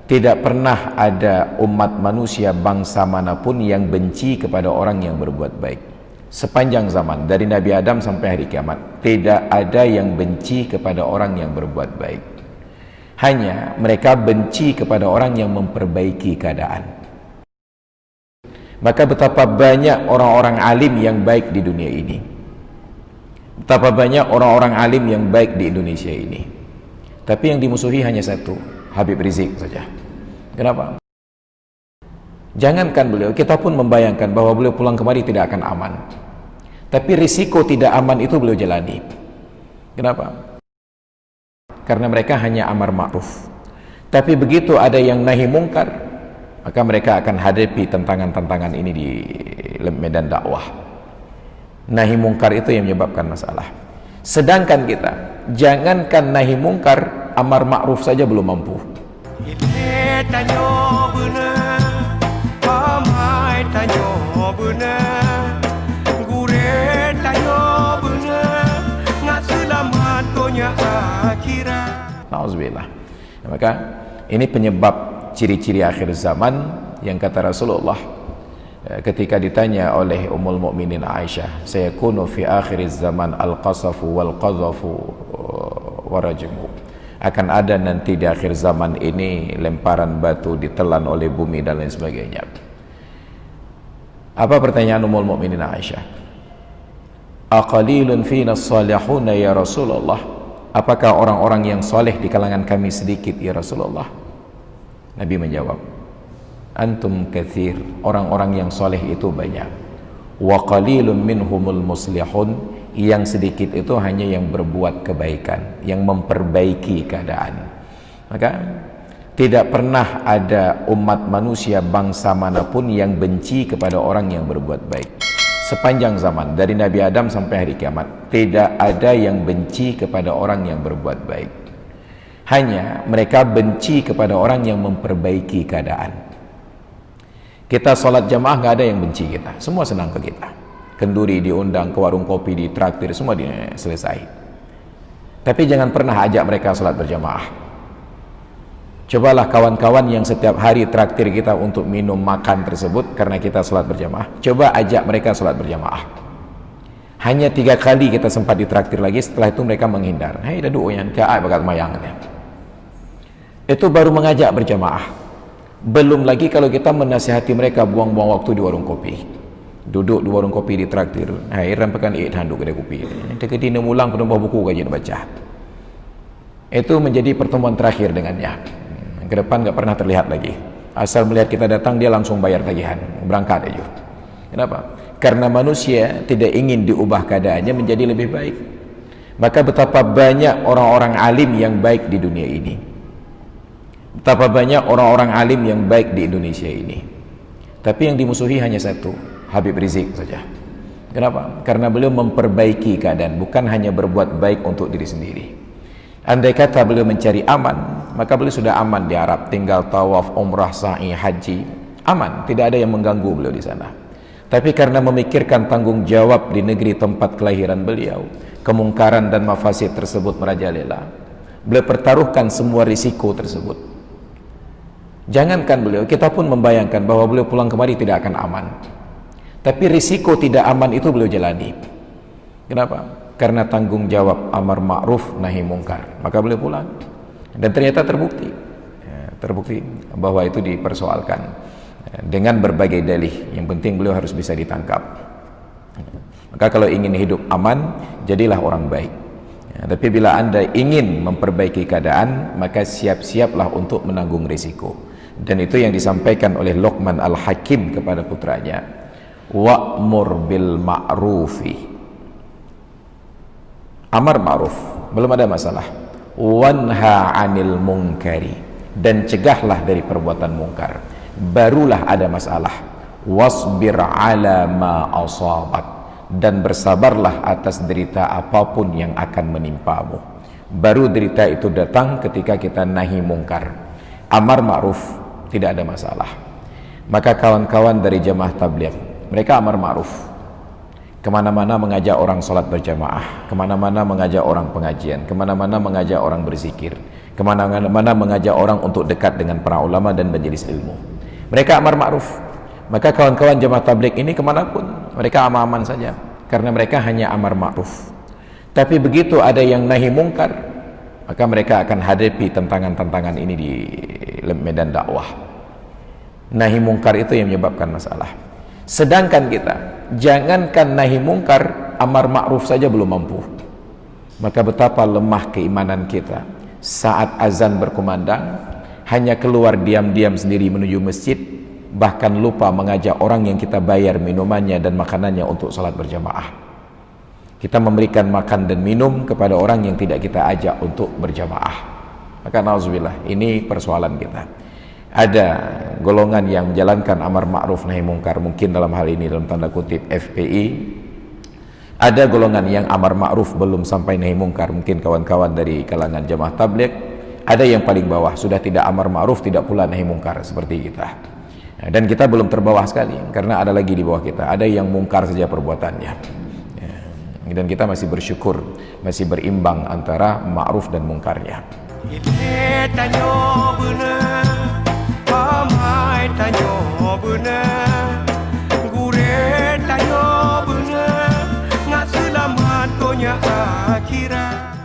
Tidak pernah ada umat manusia bangsa manapun yang benci kepada orang yang berbuat baik. Sepanjang zaman, dari Nabi Adam sampai hari kiamat, tidak ada yang benci kepada orang yang berbuat baik. Hanya mereka benci kepada orang yang memperbaiki keadaan. Maka betapa banyak orang-orang alim yang baik di dunia ini. Betapa banyak orang-orang alim yang baik di Indonesia ini. Tapi yang dimusuhi hanya satu, Habib Rizik saja. Kenapa? Jangankan beliau, kita pun membayangkan bahwa beliau pulang kemari tidak akan aman. Tapi risiko tidak aman itu beliau jalani. Kenapa? Karena mereka hanya amar ma'ruf. Tapi begitu ada yang nahi mungkar, maka mereka akan hadapi tantangan-tantangan ini di medan dakwah. Nahi mungkar itu yang menyebabkan masalah. Sedangkan kita, jangankan nahi mungkar, amar ma'ruf saja belum mampu. Nauzubillah. Maka ini penyebab ciri-ciri akhir zaman yang kata Rasulullah ketika ditanya oleh Ummul Mukminin Aisyah, sayakunu fi akhir zaman al-qasafu wal qadhafu wa rajmu. Akan ada nanti di akhir zaman ini lemparan batu, ditelan oleh bumi dan lain sebagainya. Apa pertanyaan Ummul Mukminin Aisyah? Aqalilun fina as-salihuna ya Rasulullah? Apakah orang-orang yang soleh di kalangan kami sedikit ya Rasulullah? Nabi menjawab, antum katsir, orang-orang yang soleh itu banyak. Wa qalilun minhumul muslihun, yang sedikit itu hanya yang berbuat kebaikan, yang memperbaiki keadaan. Maka tidak pernah ada umat manusia bangsa manapun yang benci kepada orang yang berbuat baik. Sepanjang zaman, dari Nabi Adam sampai hari kiamat, tidak ada yang benci kepada orang yang berbuat baik. Hanya mereka benci kepada orang yang memperbaiki keadaan. Kita sholat jamaah nggak ada yang benci kita, semua senang ke kita. Kenduri diundang ke warung kopi, ditraktir, semua selesai. Tapi jangan pernah ajak mereka sholat berjamaah. Cobalah kawan-kawan yang setiap hari traktir kita untuk minum makan tersebut karena kita sholat berjamaah, coba ajak mereka sholat berjamaah. Hanya 3 kali kita sempat ditraktir lagi, setelah itu mereka menghindar. Hei dadu yang kaai bakat mayangnya. Itu baru mengajak berjamaah. Belum lagi kalau kita menasihati mereka buang-buang waktu di warung kopi. Duduk di warung kopi ditraktir. Hei rampakan handuk kedai kopi. Dekati nemulang penuh buku kajian baca. Itu menjadi pertemuan terakhir dengannya. Ke depan nggak pernah terlihat lagi. Asal melihat kita datang, dia langsung bayar tagihan, berangkat aja. Kenapa? Karena manusia tidak ingin diubah keadaannya menjadi lebih baik. Maka betapa banyak orang-orang alim yang baik di dunia ini. Betapa banyak orang-orang alim yang baik di Indonesia ini. Tapi yang dimusuhi hanya satu, Habib Rizik saja. Kenapa? Karena beliau memperbaiki keadaan, bukan hanya berbuat baik untuk diri sendiri. Andai kata beliau mencari aman, maka beliau sudah aman di Arab, tinggal tawaf, umrah, sa'i, haji, aman, tidak ada yang mengganggu beliau di sana. Tapi karena memikirkan tanggung jawab di negeri tempat kelahiran beliau, kemungkaran dan mafasid tersebut merajalela, beliau pertaruhkan semua risiko tersebut. Jangankan beliau, kita pun membayangkan bahwa beliau pulang kemari tidak akan aman. Tapi risiko tidak aman itu beliau jalani. Kenapa? Karena tanggung jawab amar ma'ruf nahi mungkar, maka beliau pulang. Dan ternyata terbukti bahwa itu dipersoalkan dengan berbagai dalih. Yang penting beliau harus bisa ditangkap. Maka kalau ingin hidup aman, jadilah orang baik. Tapi bila anda ingin memperbaiki keadaan, maka siap-siaplah untuk menanggung risiko. Dan itu yang disampaikan oleh Luqman Al-Hakim kepada putranya, wa'mur bil ma'rufi, amar ma'ruf, belum ada masalah. Wanha 'anil munkari, dan cegahlah dari perbuatan mungkar, barulah ada masalah. Wasbir 'ala ma asabak, dan bersabarlah atas derita apapun yang akan menimpamu. Baru derita itu datang ketika kita nahi mungkar. Amar ma'ruf tidak ada masalah. Maka kawan-kawan dari jamaah tabligh, mereka amar ma'ruf, kemana-mana mengajak orang sholat berjamaah, kemana-mana mengajak orang pengajian, kemana-mana mengajak orang berzikir, kemana-mana mengajak orang untuk dekat dengan para ulama dan majelis ilmu. Mereka amar ma'ruf, maka kawan-kawan jemaah tabligh ini kemanapun mereka aman-aman saja, karena mereka hanya amar ma'ruf. Tapi begitu ada yang nahi mungkar, maka mereka akan hadapi tantangan-tantangan ini di medan dakwah. Nahi mungkar itu yang menyebabkan masalah. Sedangkan kita, jangankan nahi mungkar, amar ma'ruf saja belum mampu. Maka betapa lemah keimanan kita. Saat azan berkumandang, hanya keluar diam-diam sendiri menuju masjid, bahkan lupa mengajak orang yang kita bayar minumannya dan makanannya untuk salat berjamaah. Kita memberikan makan dan minum kepada orang yang tidak kita ajak untuk berjamaah. Maka na'udzubillah, ini persoalan kita. Ada golongan yang menjalankan amar ma'ruf nahi mungkar, mungkin dalam hal ini dalam tanda kutip FPI. Ada golongan yang amar ma'ruf belum sampai nahi mungkar, mungkin kawan-kawan dari kalangan jamaah tabligh. Ada yang paling bawah, sudah tidak amar ma'ruf, tidak pula nahi mungkar seperti kita. Nah, dan kita belum terbawah sekali, karena ada lagi di bawah kita, ada yang mungkar saja perbuatannya. Dan kita masih bersyukur, masih berimbang antara ma'ruf dan mungkarnya. Gure tanyo bener, ngak selamat donya akhirat.